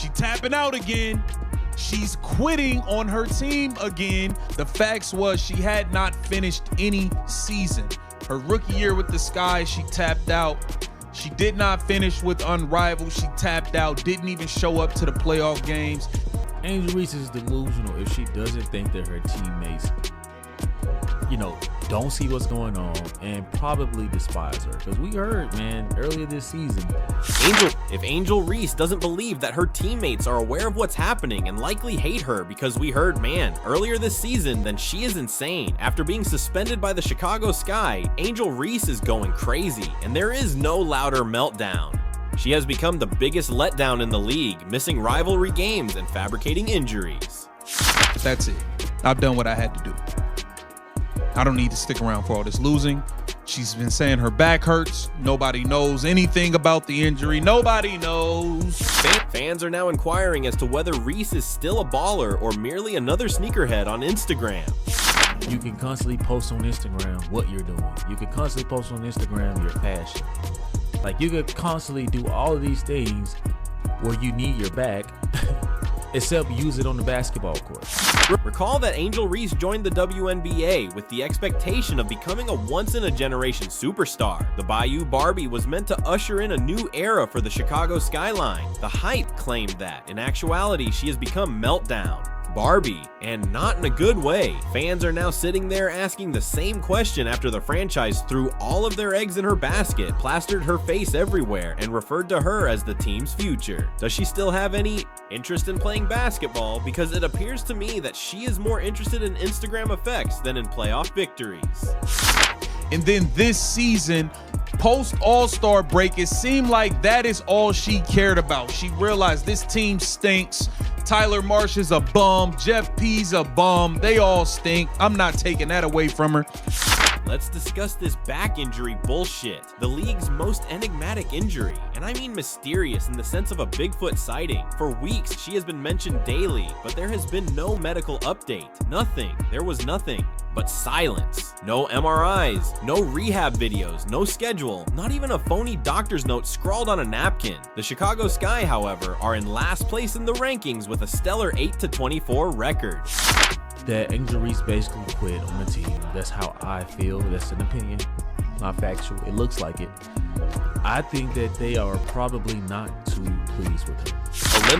She tapping out again. She's quitting on her team again. The facts was she had not finished any season. Her rookie year with the Sky, she tapped out. She did not finish with Unrivaled. She tapped out, didn't even show up to the playoff games. Angel Reese is delusional if she doesn't think that her teammates, don't see what's going on and probably despise her. Because we heard, man, earlier this season. If Angel Reese doesn't believe that her teammates are aware of what's happening and likely hate her because we heard, man, earlier this season, then she is insane. After being suspended by the Chicago Sky, Angel Reese is going crazy, and there is no louder meltdown. She has become the biggest letdown in the league, missing rivalry games and fabricating injuries. That's it. I've done what I had to do. I don't need to stick around for all this losing. She's been saying her back hurts. Nobody knows anything about the injury. Nobody knows. Fans are now inquiring as to whether Reese is still a baller or merely another sneakerhead on Instagram. You can constantly post on Instagram what you're doing. You can constantly post on Instagram your passion. Like, you could constantly do all of these things where you need your back, except use it on the basketball court. Recall that Angel Reese joined the WNBA with the expectation of becoming a once-in-a-generation superstar. The Bayou Barbie was meant to usher in a new era for the Chicago skyline. The hype claimed that, in actuality, she has become Meltdown. Barbie, and not in a good way. Fans are now sitting there asking the same question after the franchise threw all of their eggs in her basket, plastered her face everywhere, and referred to her as the team's future. Does she still have any interest in playing basketball? Because it appears to me that she is more interested in Instagram effects than in playoff victories. And then this season, post All-Star break, it seemed like that is all she cared about. She realized this team stinks. Tyler Marsh is a bum. Jeff P's a bum. They all stink. I'm not taking that away from her. Let's discuss this back injury bullshit. The league's most enigmatic injury, and I mean mysterious in the sense of a Bigfoot sighting. For weeks, she has been mentioned daily, but there has been no medical update. Nothing. There was nothing but silence. No MRIs, no rehab videos, no schedule, not even a phony doctor's note scrawled on a napkin. The Chicago Sky, however, are in last place in the rankings with a stellar 8-24 record. That Angel Reese basically quit on the team. That's how I feel. That's an opinion, not factual. It looks like it. I think that they are probably not too pleased with her.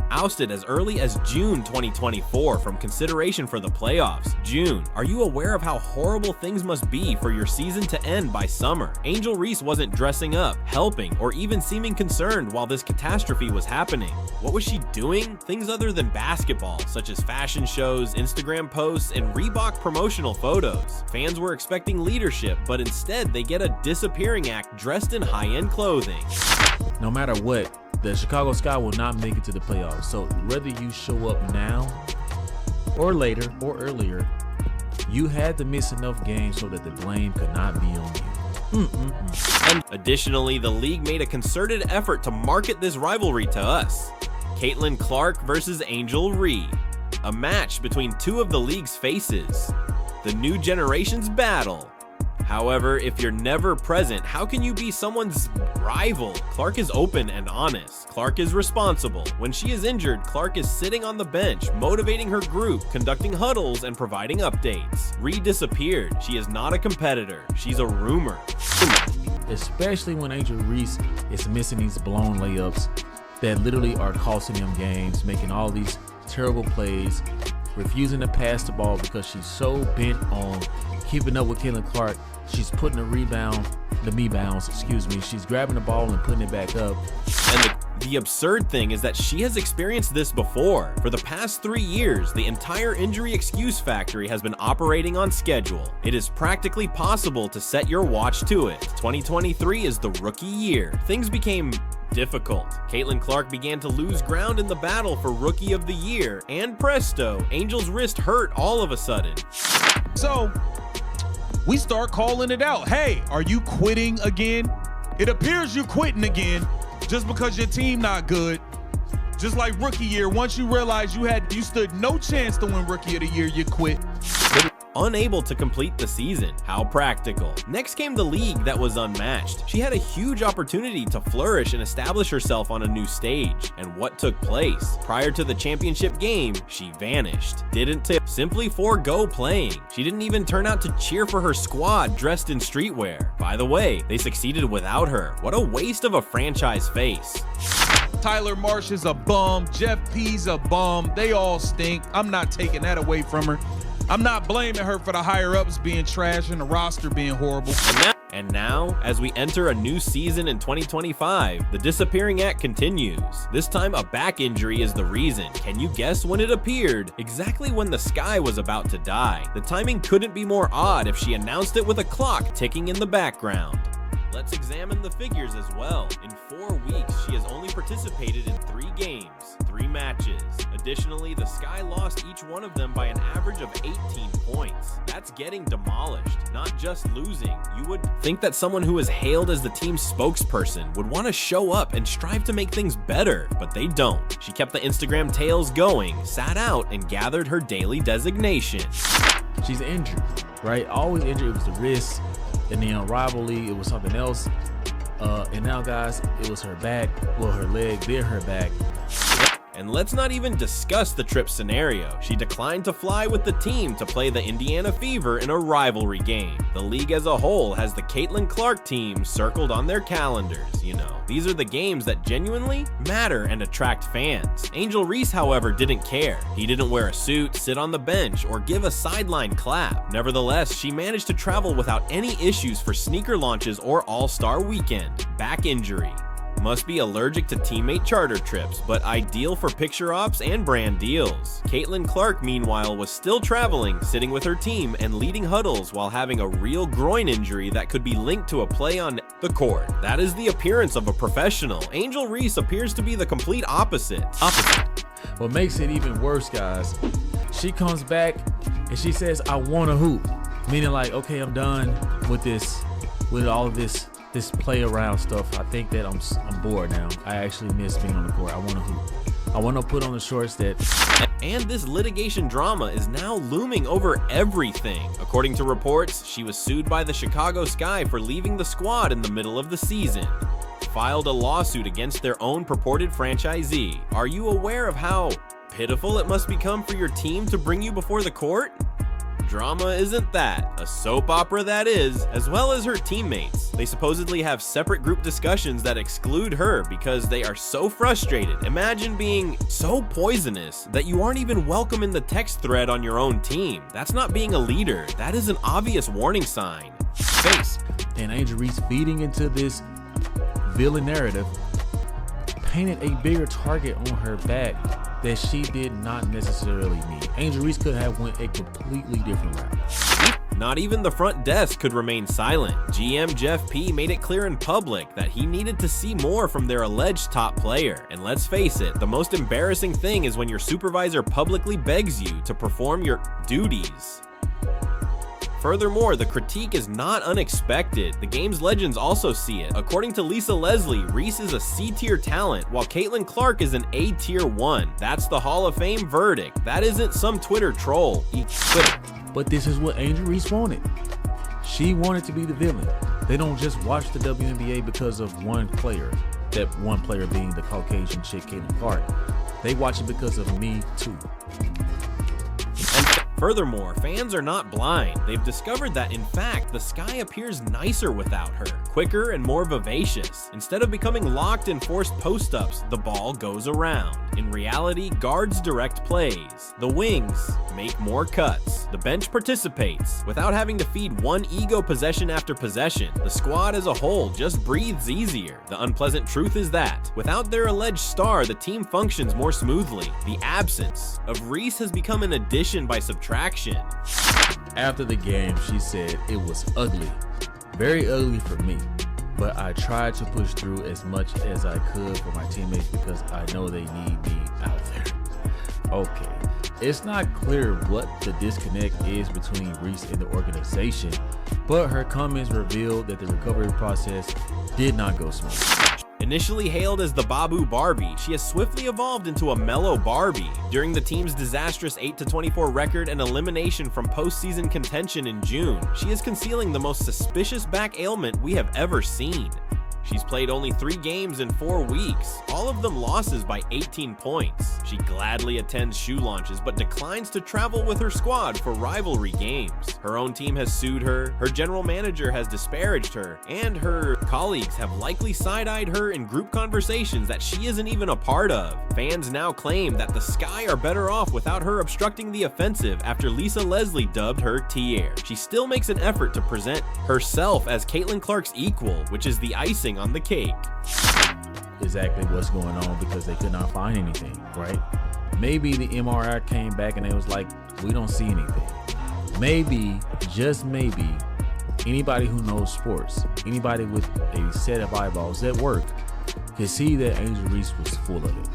Ousted as early as June 2024 from consideration for the playoffs. June, are you aware of how horrible things must be for your season to end by summer? Angel Reese wasn't dressing up, helping, or even seeming concerned while this catastrophe was happening. What was she doing? Things other than basketball, such as fashion shows, Instagram posts, and Reebok promotional photos. Fans were expecting leadership, but instead they get a disappearing act dressed in high-end clothing. No matter what, the Chicago Sky will not make it to the playoffs. So whether you show up now or later or earlier, you had to miss enough games so that the blame could not be on you. And additionally, the league made a concerted effort to market this rivalry to us. Caitlin Clark versus Angel Reese, a match between two of the league's faces. The new generation's battle. However, if you're never present, how can you be someone's rival? Clark is open and honest. Clark is responsible. When she is injured, Clark is sitting on the bench, motivating her group, conducting huddles, and providing updates. Reese disappeared. She is not a competitor. She's a rumor. Especially when Angel Reese is missing these blown layups that literally are costing them games, making all these terrible plays, refusing to pass the ball because she's so bent on keeping up with Caitlin Clark. She's putting she's grabbing the ball and putting it back up. And the absurd thing is that she has experienced this before. For the past 3 years, the entire injury excuse factory has been operating on schedule. It is practically possible to set your watch to it. 2023 is the rookie year. Things became difficult. Caitlin Clark began to lose ground in the battle for Rookie of the Year, and presto, Angel's wrist hurt all of a sudden. So we start calling it out. Hey, are you quitting again? It appears you're quitting again just because your team not good. Just like rookie year, once you realize you stood no chance to win Rookie of the Year, you quit. unable to complete the season. How practical. Next came the league that was unmatched. She had a huge opportunity to flourish and establish herself on a new stage. And what took place? Prior to the championship game, she vanished. Didn't tip, simply forego playing. She didn't even turn out to cheer for her squad dressed in streetwear. By the way, they succeeded without her. What a waste of a franchise face. Tyler Marsh is a bum. Jeff P's a bum. They all stink. I'm not taking that away from her. I'm not blaming her for the higher-ups being trash and the roster being horrible. And now, as we enter a new season in 2025, the disappearing act continues. This time, a back injury is the reason. Can you guess when it appeared? Exactly when the sky was about to die. The timing couldn't be more odd if she announced it with a clock ticking in the background. Let's examine the figures as well. In 4 weeks, she has only participated in 3 games, 3 matches. Additionally, the Sky lost each one of them by an average of 18 points. That's getting demolished, not just losing. You would think that someone who is hailed as the team's spokesperson would want to show up and strive to make things better, but they don't. She kept the Instagram tales going, sat out, and gathered her daily designation. She's injured, right? Always injured. It was the wrist. And then on Rivalry, it was something else. And now, guys, it was her back, well, her leg, then her back. And let's not even discuss the trip scenario. She declined to fly with the team to play the Indiana Fever in a rivalry game. The league as a whole has the Caitlin Clark team circled on their calendars, you know. These are the games that genuinely matter and attract fans. Angel Reese, however, didn't care. He didn't wear a suit, sit on the bench, or give a sideline clap. Nevertheless, she managed to travel without any issues for sneaker launches or All-Star Weekend. Back injury. Must be allergic to teammate charter trips, but ideal for picture ops and brand deals. Caitlin Clark, meanwhile, was still traveling, sitting with her team, and leading huddles while having a real groin injury that could be linked to a play on the court. That is the appearance of a professional. Angel Reese appears to be the complete opposite. What makes it even worse, guys, she comes back and she says, I want to hoop. Meaning like, okay, I'm done with this, with all of this play around stuff. I think that I'm bored now. I actually miss being on the court. I want to hoop. I want to put on the shorts that... And this litigation drama is now looming over everything. According to reports, she was sued by the Chicago Sky for leaving the squad in the middle of the season. Filed a lawsuit against their own purported franchisee. Are you aware of how pitiful it must become for your team to bring you before the court? Drama isn't that, a soap opera that is, as well as her teammates. They supposedly have separate group discussions that exclude her because they are so frustrated. Imagine being so poisonous that you aren't even welcome in the text thread on your own team. That's not being a leader. That is an obvious warning sign. Face. And Angel Reese, feeding into this villain narrative, painted a bigger target on her back that she did not necessarily need. Angel Reese could have went a completely different route. Not even the front desk could remain silent. GM Jeff P made it clear in public that he needed to see more from their alleged top player. And let's face it, the most embarrassing thing is when your supervisor publicly begs you to perform your duties. Furthermore, the critique is not unexpected. The game's legends also see it. According to Lisa Leslie, Reese is a C-tier talent, while Caitlin Clark is an A-tier 1. That's the Hall of Fame verdict. That isn't some Twitter troll. But this is what Angel Reese wanted. She wanted to be the villain. They don't just watch the WNBA because of one player, that one player being the Caucasian chick, Caitlin Clark. They watch it because of Me Too. Furthermore, fans are not blind. They've discovered that, in fact, the Sky appears nicer without her, quicker and more vivacious. Instead of becoming locked in forced post-ups, the ball goes around. In reality, guards direct plays. The wings make more cuts. The bench participates. Without having to feed one ego possession after possession, the squad as a whole just breathes easier. The unpleasant truth is that, without their alleged star, the team functions more smoothly. The absence of Reese has become an addition by subtraction. After the game, she said it was ugly, very ugly for me, but I tried to push through as much as I could for my teammates because I know they need me out there. Okay, it's not clear what the disconnect is between Reese and the organization, but her comments revealed that the recovery process did not go smooth. Initially hailed as the Babu Barbie, she has swiftly evolved into a mellow Barbie. During the team's disastrous 8-24 record and elimination from postseason contention in June, she is concealing the most suspicious back ailment we have ever seen. She's played only 3 games in 4 weeks, all of them losses by 18 points. She gladly attends shoe launches but declines to travel with her squad for rivalry games. Her own team has sued her, her general manager has disparaged her, and her colleagues have likely side-eyed her in group conversations that she isn't even a part of. Fans now claim that the Sky are better off without her obstructing the offensive after Lisa Leslie dubbed her Tier. She still makes an effort to present herself as Caitlin Clark's equal, which is the icing on the cake. Exactly what's going on, because they could not find anything, right? Maybe the MRI came back and it was like, we don't see anything. Maybe, just maybe, anybody who knows sports, anybody with a set of eyeballs at work, could see that Angel Reese was full of it.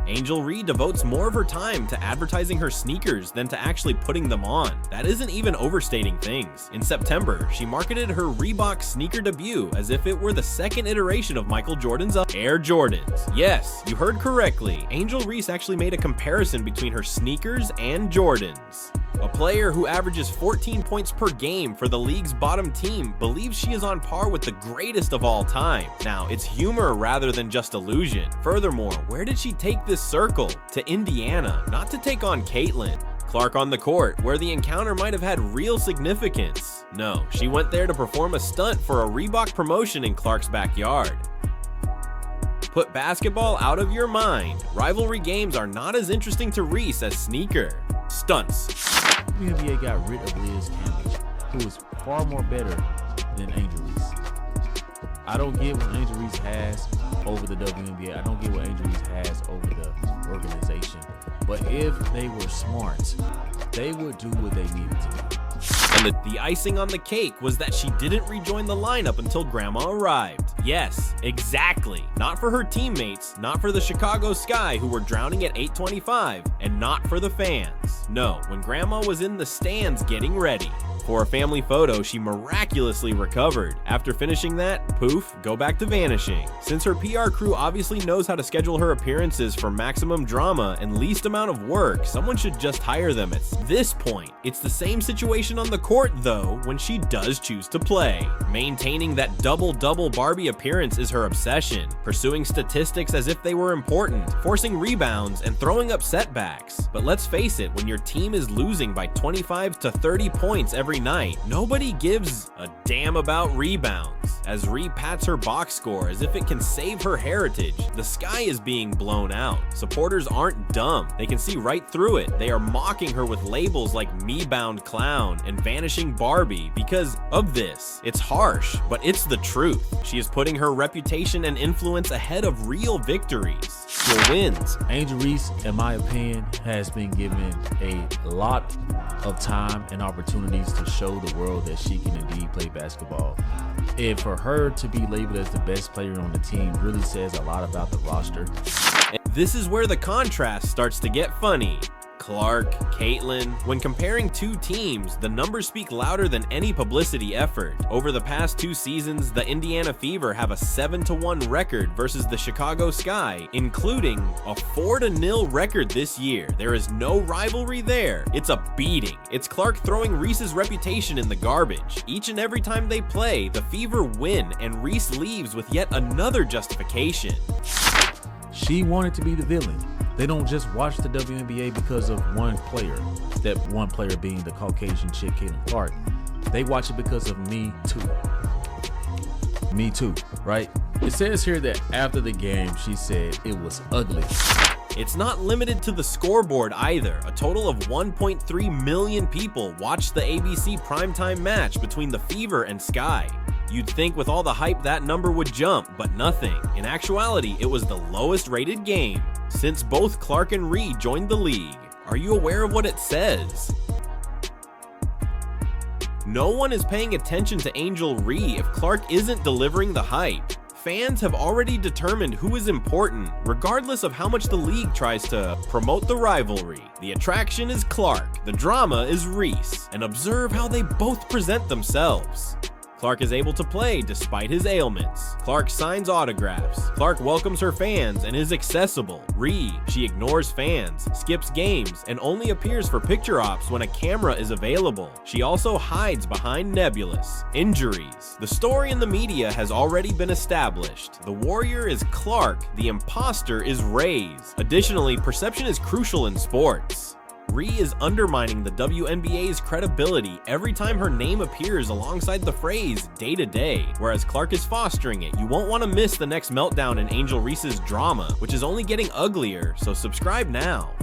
Angel Reese devotes more of her time to advertising her sneakers than to actually putting them on. That isn't even overstating things. In September, she marketed her Reebok sneaker debut as if it were the second iteration of Michael Jordan's Air Jordans. Yes, you heard correctly. Angel Reese actually made a comparison between her sneakers and Jordans. A player who averages 14 points per game for the league's bottom team believes she is on par with the greatest of all time. Now, it's humor rather than just illusion. Furthermore, where did she take this circle? To Indiana, not to take on Caitlin. Clark on the court, where the encounter might have had real significance. No, she went there to perform a stunt for a Reebok promotion in Clark's backyard. Put basketball out of your mind. Rivalry games are not as interesting to Reese as sneaker stunts. WNBA got rid of Liz Cambage, who is far more better than Angel Reese. I don't get what Angel Reese has over the WNBA. I don't get what Angel Reese has over the organization. But if they were smart, they would do what they needed to do. And the icing on the cake was that she didn't rejoin the lineup until Grandma arrived. Yes, exactly. Not for her teammates, not for the Chicago Sky who were drowning at 8:25, and not for the fans. No, when Grandma was in the stands getting ready. For a family photo, she miraculously recovered. After finishing that, poof, go back to vanishing. Since her PR crew obviously knows how to schedule her appearances for maximum drama and least amount of work, someone should just hire them at this point. It's the same situation on the court though, when she does choose to play. Maintaining that double-double Barbie appearance is her obsession, pursuing statistics as if they were important, forcing rebounds, and throwing up setbacks. But let's face it, when your team is losing by 25 to 30 points every night, nobody gives a damn about rebounds. As Reese pats her box score as if it can save her heritage, the Sky is being blown out. Supporters aren't dumb. They can see right through it. They are mocking her with labels like Me-Bound Clown and Vanishing Barbie because of this. It's harsh, but it's the truth. She is putting her reputation and influence ahead of real victories. She wins. Angel Reese, in my opinion, has been given a lot of time and opportunities to show the world that she can indeed play basketball. And for her to be labeled as the best player on the team really says a lot about the roster. And this is where the contrast starts to get funny. Clark, Caitlin. When comparing two teams, the numbers speak louder than any publicity effort. Over the past 2 seasons, the Indiana Fever have a 7-1 record versus the Chicago Sky, including a 4-0 record this year. There is no rivalry there. It's a beating. It's Clark throwing Reese's reputation in the garbage. Each and every time they play, the Fever win, and Reese leaves with yet another justification. She wanted to be the villain. They don't just watch the WNBA because of one player, that one player being the Caucasian chick, Caitlin Clark. They watch it because of Me Too. Me Too, right? It says here that after the game, she said it was ugly. It's not limited to the scoreboard either. A total of 1.3 million people watched the ABC primetime match between the Fever and Sky. You'd think with all the hype that number would jump, but nothing. In actuality, it was the lowest rated game since both Clark and Reese joined the league. Are you aware of what it says? No one is paying attention to Angel Reese if Clark isn't delivering the hype. Fans have already determined who is important, regardless of how much the league tries to promote the rivalry. The attraction is Clark, the drama is Reese, and observe how they both present themselves. Clark is able to play despite his ailments. Clark signs autographs. Clark welcomes her fans and is accessible. Ree, she ignores fans, skips games, and only appears for picture ops when a camera is available. She also hides behind Nebulous. Injuries. The story in the media has already been established. The Warrior is Clark, the imposter is Rays. Additionally, perception is crucial in sports. Ree is undermining the WNBA's credibility every time her name appears alongside the phrase day to day, whereas Clark is fostering it. You won't want to miss the next meltdown in Angel Reese's drama, which is only getting uglier, so subscribe now.